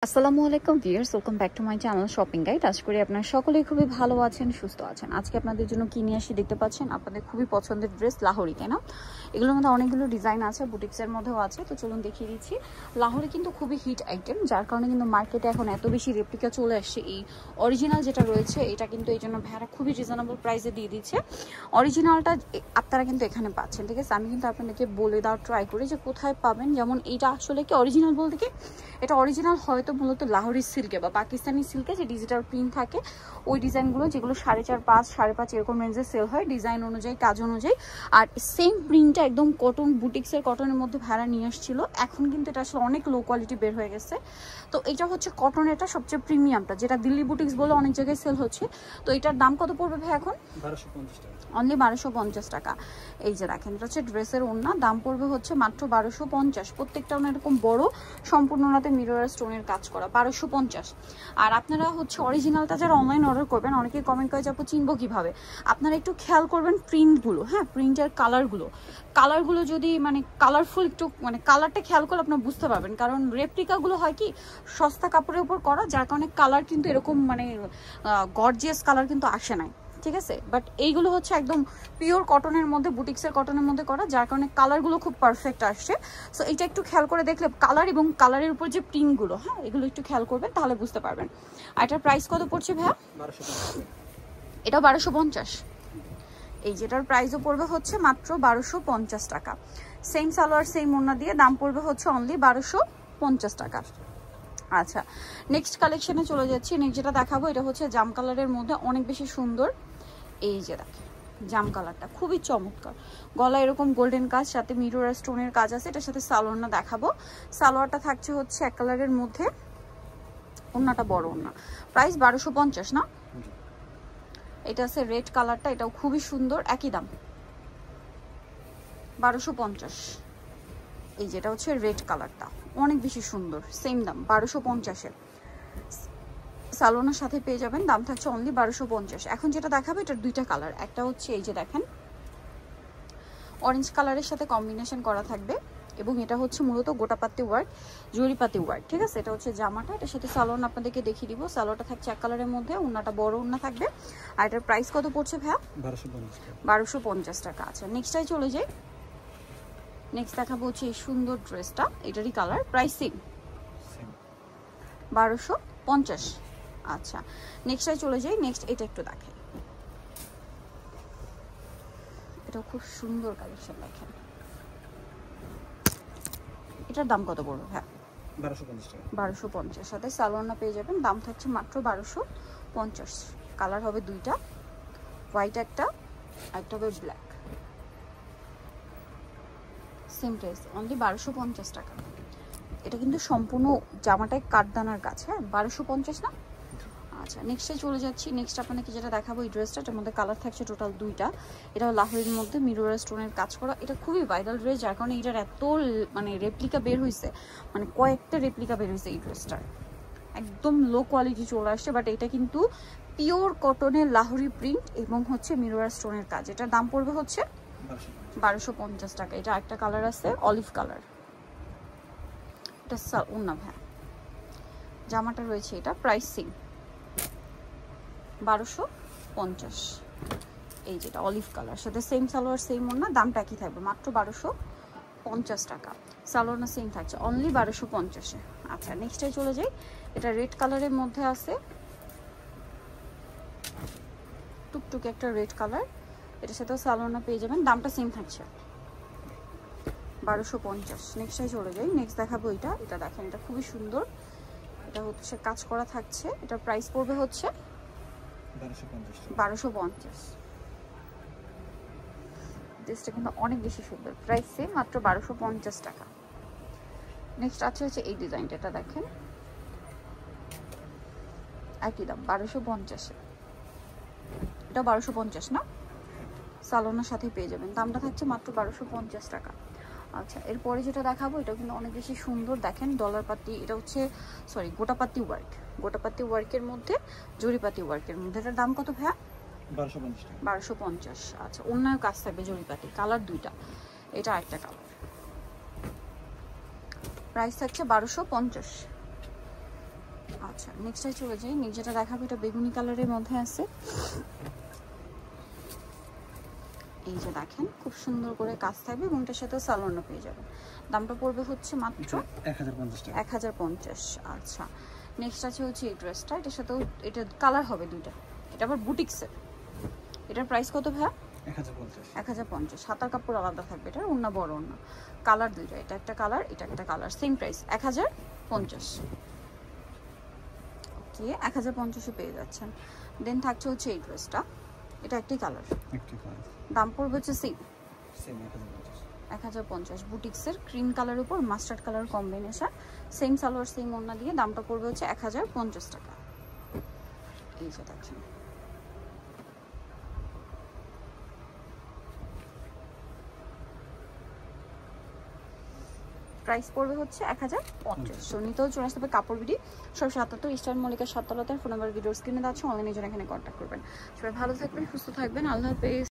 আসসালামু আলাইকুম viewers, welcome back to my channel shopping guide. আশা করি আপনারা সকলেই খুবই ভালো আছেন, সুস্থ আছেন। আজকে আপনাদের জন্য কি নিয়ে আসি দেখতে পাচ্ছেন, আপনাদের খুবই পছন্দের ড্রেস লাহোরি, তাই না? এগুলোর মধ্যে অনেকগুলো ডিজাইন আছে, বুটিক্সের মধ্যেও আছে। তো চলুন দেখিয়ে দিচ্ছি। লাহোরি কিন্তু খুবই হিট আইটেম, যার কারণে কিন্তু মার্কেটে এখন এত বেশি রেপ্লিকা চলে আসছে। এই অরিজিনাল যেটা রয়েছে এটা কিন্তু এই জন্য ভাড়া খুবই রিজনেবল প্রাইসে দিয়ে দিচ্ছে। অরিজিনালটা আপনারা কিন্তু এখানে পাচ্ছেন, ঠিক আছে? আমি কিন্তু আপনাদেরকে বলে দেওয়ার ট্রাই করি যে কোথায় পাবেন। যেমন এইটা আসলে কি অরিজিনাল বলতে কি, এটা অরিজিনাল হয়তো মূলত লাহোরি সিল্কে বা পাকিস্তানি সিল্কে যে ডিজিটাল প্রিন্ট থাকে ওই ডিজাইনগুলো, যেগুলো 4.5, 5.5 এরকম রেঞ্জে সেল হয় ডিজাইন অনুযায়ী, কাজ অনুযায়ী। আর সেম প্রিন্টটা একদম কটন, বুটিক্সের কটনের মধ্যে ভাড়া নিয়ে আসছিল। এখন কিন্তু এটা আসলে অনেক লো কোয়ালিটি বের হয়ে গেছে। তো এটা হচ্ছে কটন, এটা সবচেয়ে প্রিমিয়ামটা, যেটা দিল্লি বুটিক্স বলে অনেক জায়গায় সেল হচ্ছে। তো এটার দাম কত পড়বে ভাই এখন? 1250 টাকা, অনলি 1250 টাকা। এই যে দেখেন, এটা হচ্ছে ড্রেসের ওড়না, দাম পড়বে হচ্ছে মাত্র 1250। প্রত্যেকটা এরকম বড় সম্পূর্ণনাতে মিরর স্টোনের কাজ করা, 1250। আর আপনারা হচ্ছে অরিজিনালটা যারা অনলাইন অর্ডার করবেন, অনেকে কমেন্ট করে যাবো চিনবো কিভাবে, আপনারা একটু খেয়াল করবেন প্রিন্টগুলো। হ্যাঁ, প্রিন্টের কালারগুলো যদি মানে কালারফুল, একটু মানে কালারটা খেয়াল করলে আপনারা বুঝতে পারবেন। কারণ রেপ্লিকাগুলো হয় কি সস্তা কাপড়ের উপর করা, যার কারণে কালার কিন্তু এরকম মানে গর্জিয়াস কালার কিন্তু আসে নাই, ঠিক আছে? বাট এইগুলো হচ্ছে একদম পিওর কটনের মধ্যে, বুটিক্সের কটনের মধ্যে করা, যার কারণে কালারগুলো খুব পারফেক্ট আসছে। সো এটা একটু খেয়াল করে দেখলে কালার এবং কালারের উপর যে প্রিন্টগুলো, হ্যাঁ, এগুলো একটু খেয়াল করবেন, তাহলে বুঝতে পারবেন। আর এটার প্রাইস কত পড়ছে ভাইয়া? 1250। এটাও 1250। এই যেটার প্রাইসও পড়বে হচ্ছে মাত্র 1250 টাকা। সেম সালোয়ার সেম ওড়না দিয়ে দাম পড়বে হচ্ছে অনলি 1250 টাকা। আচ্ছা, নেক্সট কালেকশনে চলে যাচ্ছি। নেক্সট যেটা দেখাবো এটা হচ্ছে জাম কালারের মধ্যে অনেক বেশি সুন্দর। এই যে দেখেন, জাম কালারটা খুবই চমৎকার, গলা এরকম গোল্ডেন কাজ, সাথে মিরর স্টোনের কাজ আছে। এটার সাথে সালোয়ারটা দেখাবো। সালোয়ারটা থাকছে হচ্ছে এক কালারের মধ্যে, ওড়নাটা বড় ওড়না। প্রাইস 1250 না? এটা আছে রেড কালারটা, এটাও খুবই সুন্দর, একই দাম 1250। এই যেটা হচ্ছে রেড কালারটা অনেক বেশি সুন্দর, সেম দাম 1250-এর। সালোনার সাথে পেয়ে যাবেন, দাম থাকছে অনলি 1250। এখন যেটা দেখাবো এটার দুইটা কালার, একটা হচ্ছে এই যে দেখেন অরেঞ্জ কালারের সাথে কম্বিনেশন করা থাকবে, এবং এটা হচ্ছে মূলত গোটাপাতি ওয়ার্ক, জরিপাতি ওয়ার্ক, ঠিক আছে? এটা হচ্ছে জামাটা, এটার সাথে সালোয়ার আপনাদেরকে দেখিয়ে দিব। সালোয়ারটা থাকছে এক কালারের মধ্যে, ওড়নাটা বড় ওড়না থাকবে। আর এটার প্রাইস কত পড়ছে ভাইয়া? 1250 টাকা। আচ্ছা, নেক্সটটাই চলে যাই। নেক্সট দেখাবো হচ্ছে এই সুন্দর ড্রেসটা, এটারই কালার, প্রাইস সেম 1250। আচ্ছা, নেক্সটটাই চলে যাই। নেক্সট এটা একটু দেখাই, এটা খুব সুন্দর কালেকশন, দেখেন এটার দাম কত পড়বে? হ্যাঁ, 1250 টাকা। 1250, সাথে সালোয়ারটা পেয়ে যাবেন, দাম থাকছে মাত্র 1250। কালার হবে দুইটা, হোয়াইট একটা, একটা হবে ব্ল্যাক। সেম প্রাইস অনলি 1250 টাকা। এটা কিন্তু সম্পূর্ণ জামাটায় কাঠদানার কাজ, হ্যাঁ, 1250 না? আচ্ছা, নেক্সটে চলে যাচ্ছি। নেক্সট আপনাকে যেটা দেখাবো এই ড্রেসটা, এটার মধ্যে কালার থাকছে টোটাল দুইটা। এটা লাহোরির মধ্যে মিরর স্টোনের কাজ করা, এটা খুবই ভাইরাল ড্রেস, যার কারণে এটার এত মানে রেপ্লিকা বের হয়েছে, মানে কয়েকটা রেপ্লিকা বের হয়েছে এই ড্রেসটার। একদম লো কোয়ালিটি চলে আসছে, বাট এটা কিন্তু পিওর কটনের লাহোরি প্রিন্ট এবং হচ্ছে মিরর স্টোনের কাজ। এটার দাম পড়বে হচ্ছে 1250 টাকা। এটা একটা কালার আছে অলিভ কালার, এটা ওড়না ভাই, জামাটা রয়েছে এটা, প্রাইস সেম 1250। এই যেটা অলিভ কালার, সাথে সেম সালোয়ার সেম ওড়না, দামটা কি থাকবে? মাত্র 1250 টাকা। সালোয়ারটা সেম থাকছে অনলি 1250-এ। আচ্ছা, নেক্সটে চলে যাই। এটা রেড কালারের মধ্যে আছে, টুকটুকে একটা রেড কালার, এটার সাথে সালোয়ারটা পেয়ে যাবেন, দামটা সেম থাকছে 1250। নেক্সটে চলে যাই। নেক্সট দেখাবো এটা, এটা দেখেন, এটা খুবই সুন্দর, এটা হচ্ছে কাজ করা থাকছে। এটার প্রাইস পড়বে হচ্ছে 1250। ড্রেসটা কিন্তু অনেক বেশি সুন্দর, প্রাইস সেম মাত্র 1250 টাকা। নেক্সট আছে হচ্ছে এই ডিজাইনটা, এটা দেখেন একই দাম 1250-এ। এটা 1250 না? সালোনার সাথে পেয়ে যাবেন, দামটা থাকছে মাত্র 1250 টাকা। আচ্ছা, এরপরে যেটা দেখাবো এটা কিন্তু অনেক বেশি সুন্দর, দেখেন ডলার পাতি, এটা হচ্ছে সরি গোটাপাতি ওয়ার্ক, গোটাপাতি ওয়ার্কের মধ্যে জরিপাতি ওয়ার্কের মধ্যে। এটার দাম কত ভাইয়া? 1250 টাকা। 1250। আচ্ছা, অন্যান্য কাজ থাকবে জরিপাতি, কালার দুইটা, এটা একটা কালার, প্রাইস থাকছে 1250। আচ্ছা নেক্সটে চলে যাই। নেক্সট যেটা দেখাবো এটা বেগুনি কালারের মধ্যে আছে। এই যে দেখেন খুব সুন্দর করে কাজ থাকবে এবং এটার সাথে সালোয়ারও পেয়ে যাবেন। দামটা পড়বে হচ্ছে মাত্র 1050 টাকা। 1050। আচ্ছা নেক্সট আছে হচ্ছে এই ড্রেসটা, এটার সাথেও এটা কালার হবে দুইটা, এটা আবার বুটিক্সের। এটার প্রাইস কত ভাইয়া? 1050। 1050। হাতার কাপড় আলাদা থাকবে, এটা ওড়না বড় ওড়না, কালার দুইটা, এটা একটা কালার এটা একটা কালার, সেম প্রাইস 1050। ওকে 1050-এ পেয়ে যাচ্ছেন। দেন থাকছে হচ্ছে এই ড্রেসটা, এটা একটি কালার, একটি কালার। দাম পড়বে হচ্ছে সেম 1050। 1050। বুটিক্সের ক্রিম কালারের উপর mustard colour combination, same salwar same ওড়না দিয়ে দামটা পড়বে হচ্ছে 1050 টাকা। এই যে দেখেন প্রাইস পড়বে হচ্ছে 1050। শনিতেও চলে আসতে হবে কাপড় বিডি 77 ইস্টার্ন মল্লিকা সাততলাতে। ফোন নাম্বার ভিডিওর স্ক্রিনে আছে, অনলাইনে জন্য এখানে কন্ট্যাক্ট করবেন। সবাই ভালো থাকবেন সুস্থ থাকবেন, আল্লাহ হাফেজ।